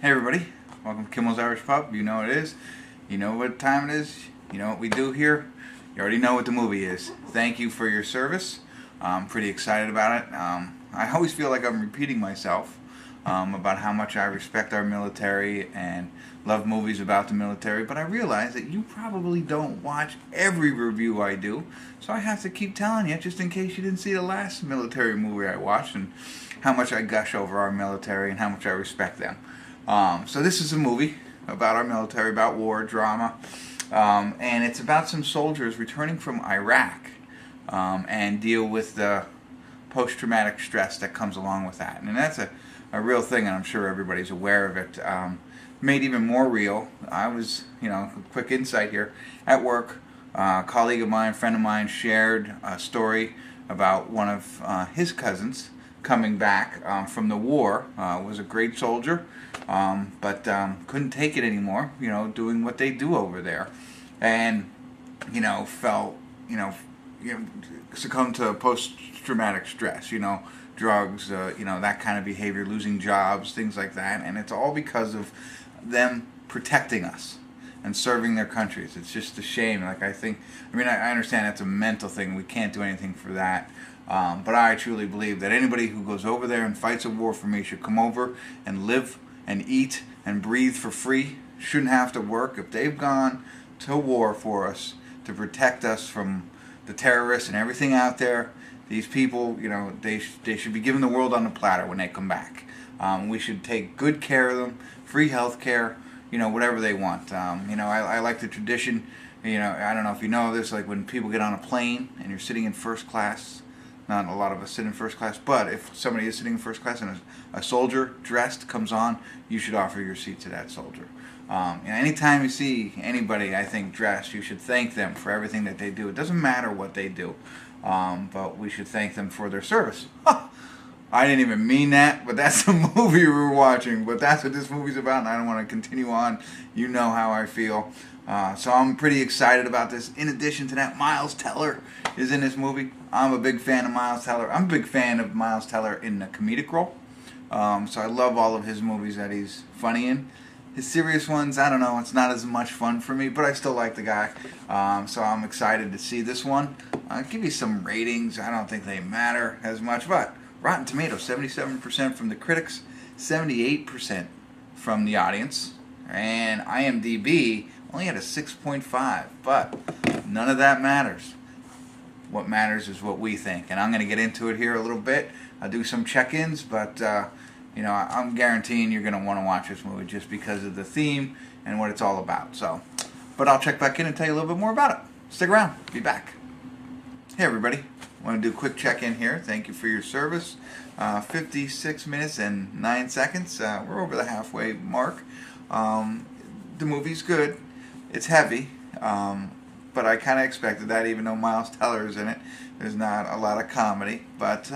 Hey everybody, welcome to Kimmel's Irish Pub. You know what it is. You know what time it is. You know what we do here. You already know what the movie is. Thank you for your service. I'm pretty excited about it. I always feel like I'm repeating myself about how much I respect our military and love movies about the military, but I realize that you probably don't watch every review I do, so I have to keep telling you just in case you didn't see the last military movie I watched and how much I gush over our military and how much I respect them. So this is a movie about our military, about war, drama, and it's about some soldiers returning from Iraq and deal with the post-traumatic stress that comes along with that. And that's a real thing, and I'm sure everybody's aware of it. Made even more real, I was, a quick insight here, at work, a colleague of mine, friend of mine, shared a story about one of his cousins coming back from the war. Was a great soldier, but couldn't take it anymore, doing what they do over there. And, felt, succumbed to post-traumatic stress, drugs, that kind of behavior, losing jobs, things like that. And it's all because of them protecting us and serving their countries. It's just a shame. I understand that's a mental thing. We can't do anything for that. But I truly believe that anybody who goes over there and fights a war for me should come over and live and eat and breathe for free. Shouldn't have to work. If they've gone to war for us to protect us from the terrorists and everything out there, these people, they should be given the world on a platter when they come back. We should take good care of them, free health care, whatever they want. I like the tradition. I don't know if you know this, like when people get on a plane and you're sitting in first class. Not a lot of us sit in first class, but if somebody is sitting in first class and a soldier dressed comes on, you should offer your seat to that soldier. Anytime you see anybody, I think, dressed, you should thank them for everything that they do. It doesn't matter what they do, but we should thank them for their service. I didn't even mean that, but that's the movie we were watching. But that's what this movie's about, and I don't want to continue on. You know how I feel. So I'm pretty excited about this. In addition to that, Miles Teller is in this movie. I'm a big fan of Miles Teller. I'm a big fan of Miles Teller in the comedic role. So I love all of his movies that he's funny in. His serious ones, I don't know, it's not as much fun for me, but I still like the guy. So I'm excited to see this one. I'll give you some ratings. I don't think they matter as much, but Rotten Tomatoes, 77% from the critics, 78% from the audience, and IMDb only had a 6.5, but none of that matters. What matters is what we think, and I'm going to get into it here a little bit. I'll do some check-ins, but I'm guaranteeing you're going to want to watch this movie just because of the theme and what it's all about. But I'll check back in and tell you a little bit more about it. Stick around. Be back. Hey everybody. I want to do a quick check-in here. Thank you for your service. 56 minutes and 9 seconds. We're over the halfway mark. The movie's good. It's heavy, but I kind of expected that, even though Miles Teller is in it. There's not a lot of comedy, but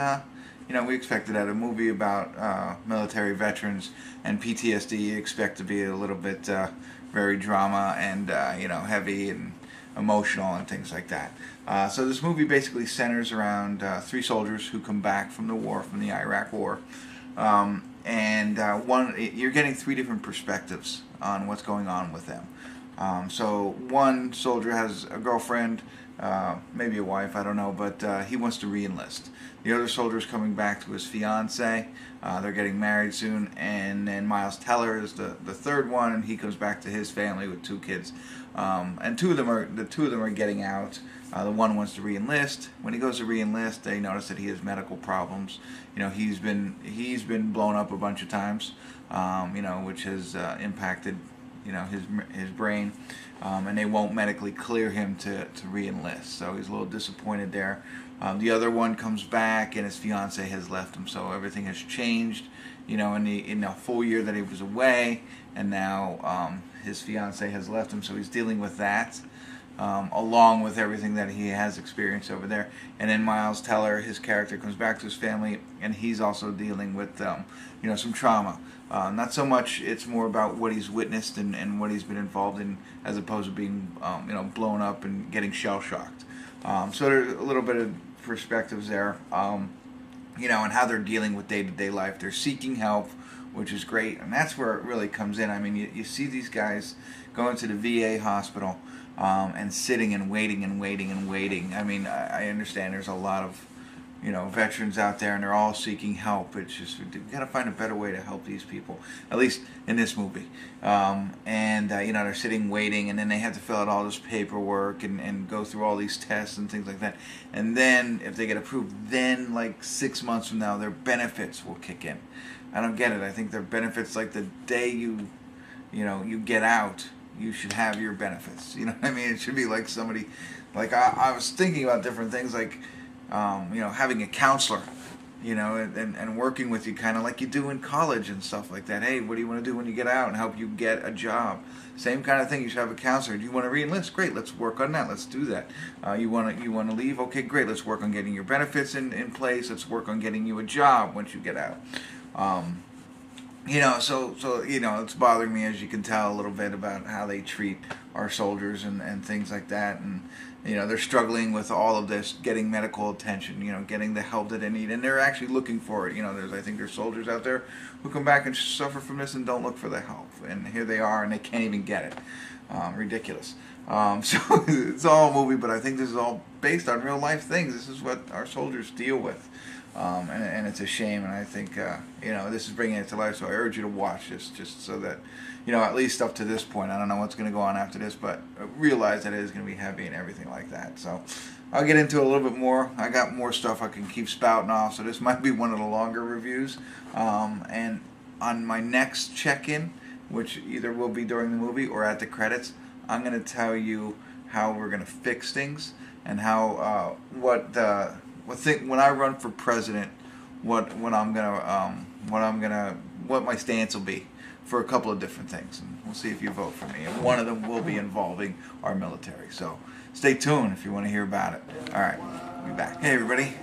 we expected that. A movie about military veterans and PTSD, you expect to be a little bit very drama and heavy and emotional and things like that. So this movie basically centers around three soldiers who come back from the war, from the Iraq War, and you're getting three different perspectives on what's going on with them. So one soldier has a girlfriend, maybe a wife, I don't know, but he wants to re-enlist. The other soldier is coming back to his fiance. They're getting married soon, and then Miles Teller is the third one, and he comes back to his family with two kids. And the two of them are getting out. The one wants to re-enlist. When he goes to re-enlist, they notice that he has medical problems. He's been blown up a bunch of times, which has impacted his brain, and they won't medically clear him to re-enlist. So he's a little disappointed there. The other one comes back, and his fiance has left him. So everything has changed, in the full year that he was away, and now his fiance has left him. So he's dealing with that, along with everything that he has experienced over there. And then Miles Teller, his character, comes back to his family, and he's also dealing with some trauma. Not so much, it's more about what he's witnessed and what he's been involved in, as opposed to being blown up and getting shell-shocked. So there's a little bit of perspectives there, and how they're dealing with day-to-day life. They're seeking help which is great. And that's where it really comes in. I mean, you see these guys going to the VA hospital and sitting and waiting and waiting and waiting. I mean, I understand there's a lot of, veterans out there, and they're all seeking help. It's just, we've got to find a better way to help these people, at least in this movie. They're sitting waiting, and then they have to fill out all this paperwork and go through all these tests and things like that. And then, if they get approved, then like 6 months from now, their benefits will kick in. I don't get it. I think their benefits, like the day you get out, you should have your benefits. You know what I mean? It should be like somebody, like I was thinking about different things, like, having a counselor, and working with you kind of like you do in college and stuff like that. Hey, what do you want to do when you get out, and help you get a job? Same kind of thing. You should have a counselor. Do you want to re-enlist? Great, let's work on that. Let's do that. You want to leave? Okay, great. Let's work on getting your benefits in place. Let's work on getting you a job once you get out. It's bothering me, as you can tell, a little bit about how they treat our soldiers and things like that. And, they're struggling with all of this, getting medical attention, getting the help that they need. And they're actually looking for it. I think there's soldiers out there who come back and suffer from this and don't look for the help. And here they are, and they can't even get it. Ridiculous. So it's all a movie, but I think this is all based on real life things. This is what our soldiers deal with. And it's a shame, and I think, this is bringing it to life, so I urge you to watch this, just so that, at least up to this point. I don't know what's going to go on after this, but realize that it is going to be heavy and everything like that. So I'll get into it a little bit more. I got more stuff I can keep spouting off, so this might be one of the longer reviews. And on my next check-in, which either will be during the movie or at the credits, I'm going to tell you how we're going to fix things, and how, when I run for president, what my stance will be for a couple of different things, and we'll see if you vote for me. And one of them will be involving our military. So stay tuned if you want to hear about it. All right, we'll be back. Hey everybody,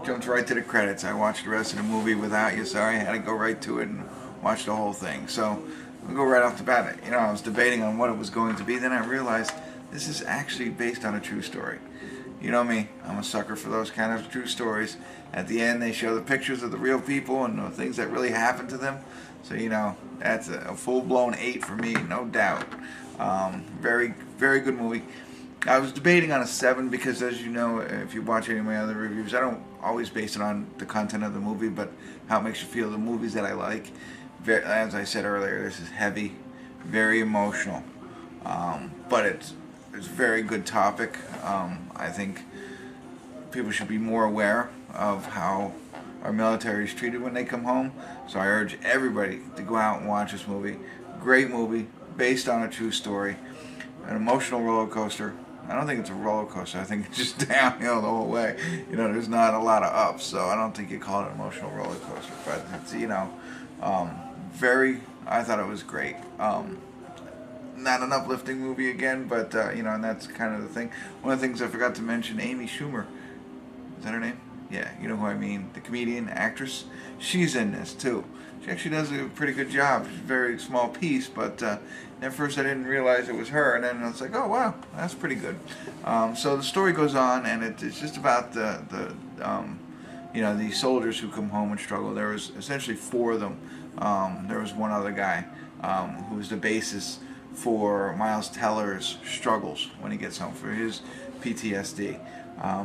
jumped right to the credits. I watched the rest of the movie without you. Sorry, I had to go right to it and watch the whole thing. So we'll go right off the bat. I was debating on what it was going to be. Then I realized this is actually based on a true story. You know me, I'm a sucker for those kind of true stories. At the end, they show the pictures of the real people and the things that really happened to them. So, that's a full-blown 8 for me, no doubt. Very, very good movie. I was debating on a 7 because, as you know, if you watch any of my other reviews, I don't always base it on the content of the movie, but how it makes you feel. The movies that I like, as I said earlier, this is heavy, very emotional, but it's a very good topic. I think people should be more aware of how our military is treated when they come home. So I urge everybody to go out and watch this movie. Great movie, based on a true story. An emotional roller coaster. I don't think it's a roller coaster. I think it's just downhill the whole way. There's not a lot of ups, so I don't think you call it an emotional roller coaster. But it's, I thought it was great. Not an uplifting movie again, but, and that's kind of the thing. One of the things I forgot to mention, Amy Schumer. Is that her name? Yeah, you know who I mean. The comedian, actress. She's in this, too. She actually does a pretty good job. She's a very small piece, but at first I didn't realize it was her, and then I was like, oh, wow, that's pretty good. So the story goes on, and it's just about the soldiers who come home and struggle. There was essentially 4 of them. There was one other guy who was the basis for Miles Teller's struggles when he gets home, for his PTSD.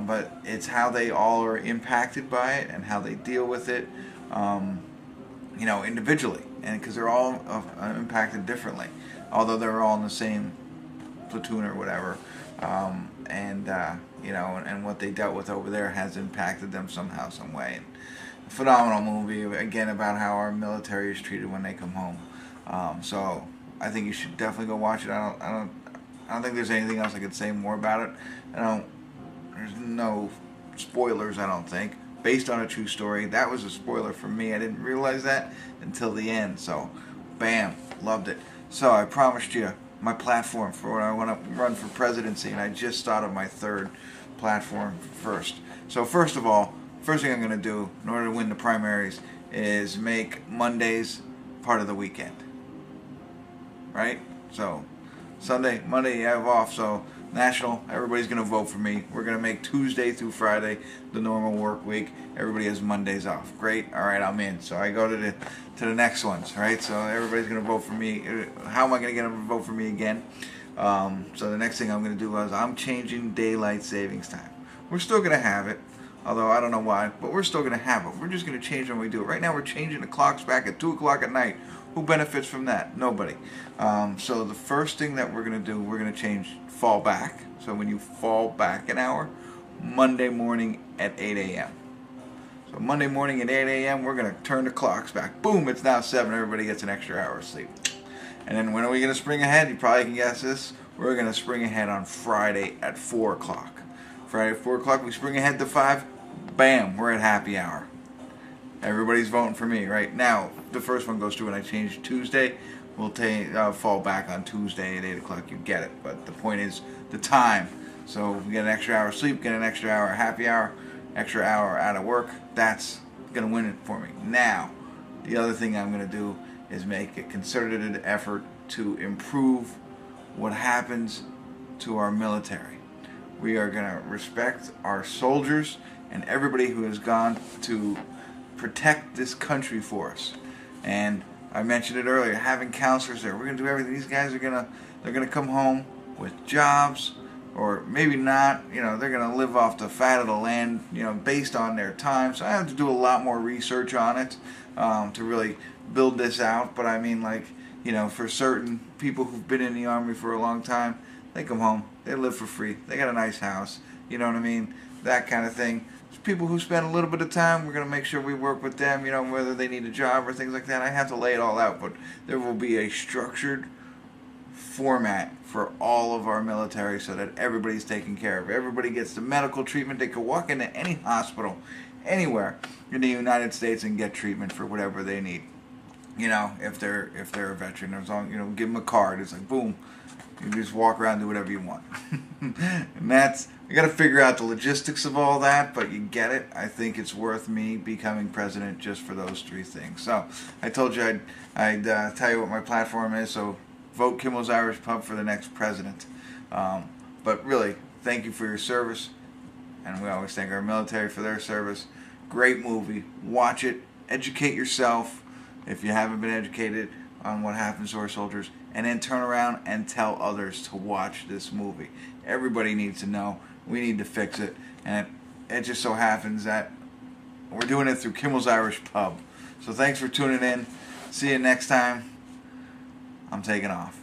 But it's how they all are impacted by it and how they deal with it, individually. And because they're all impacted differently, although they're all in the same platoon or whatever. And what they dealt with over there has impacted them somehow, some way. And a phenomenal movie, again, about how our military is treated when they come home. So I think you should definitely go watch it. I don't think there's anything else I could say more about it. There's no spoilers, I don't think. Based on a true story. That was a spoiler for me. I didn't realize that until the end. So, bam, loved it. So I promised you my platform for when I want to run for presidency, and I just thought of my 3rd platform first. So first of all, first thing I'm going to do in order to win the primaries is make Mondays part of the weekend. Right? So Sunday, Monday you have off, so national. Everybody's going to vote for me. We're going to make Tuesday through Friday the normal work week. Everybody has Mondays off. Great. All right, I'm in. So I go to the next ones, right? So everybody's going to vote for me. How am I going to get them to vote for me again? So the next thing I'm going to do is I'm changing daylight savings time. We're still going to have it, although I don't know why, but we're still going to have it. We're just going to change when we do it. Right now we're changing the clocks back at 2 o'clock at night. Who benefits from that? Nobody. So the first thing that we're going to do, we're going to change fall back. So when you fall back an hour, Monday morning at 8 a.m. So Monday morning at 8 a.m., we're going to turn the clocks back. Boom, it's now 7. Everybody gets an extra hour of sleep. And then when are we going to spring ahead? You probably can guess this. We're going to spring ahead on Friday at 4 o'clock. Friday at 4 o'clock, we spring ahead to 5. Bam, we're at happy hour. Everybody's voting for me right now. The first one goes through when I change Tuesday. We'll fall back on Tuesday at 8 o'clock. You get it. But the point is the time. So we get an extra hour of sleep, get an extra hour of happy hour, extra hour out of work. That's going to win it for me. Now, the other thing I'm going to do is make a concerted effort to improve what happens to our military. We are going to respect our soldiers and everybody who has gone to protect this country for us. And I mentioned it earlier, having counselors there. We're going to do everything. These guys are they're going to come home with jobs, or maybe not. You know, they're going to live off the fat of the land, you know, based on their time. So I have to do a lot more research on it to really build this out. But I mean, like, you know, for certain people who've been in the Army for a long time, they come home, they live for free, they got a nice house, you know what I mean, that kind of thing. There's people who spend a little bit of time, we're going to make sure we work with them, you know, whether they need a job or things like that. I have to lay it all out, but there will be a structured format for all of our military so that everybody's taken care of. Everybody gets the medical treatment. They could walk into any hospital, anywhere in the United States and get treatment for whatever they need. You know, if they're a veteran, as long, you know, give them a card. It's like boom, you just walk around and do whatever you want. And that's, you got to figure out the logistics of all that, but you get it. I think it's worth me becoming president just for those 3 things. So I told you I'd tell you what my platform is. So vote Kimmel's Irish Pub for the next president. But really, thank you for your service, and we always thank our military for their service. Great movie. Watch it. Educate yourself if you haven't been educated on what happens to our soldiers, and then turn around and tell others to watch this movie. Everybody needs to know. We need to fix it, and it just so happens that we're doing it through Kimmel's Irish Pub. So thanks for tuning in. See you next time. I'm taking off.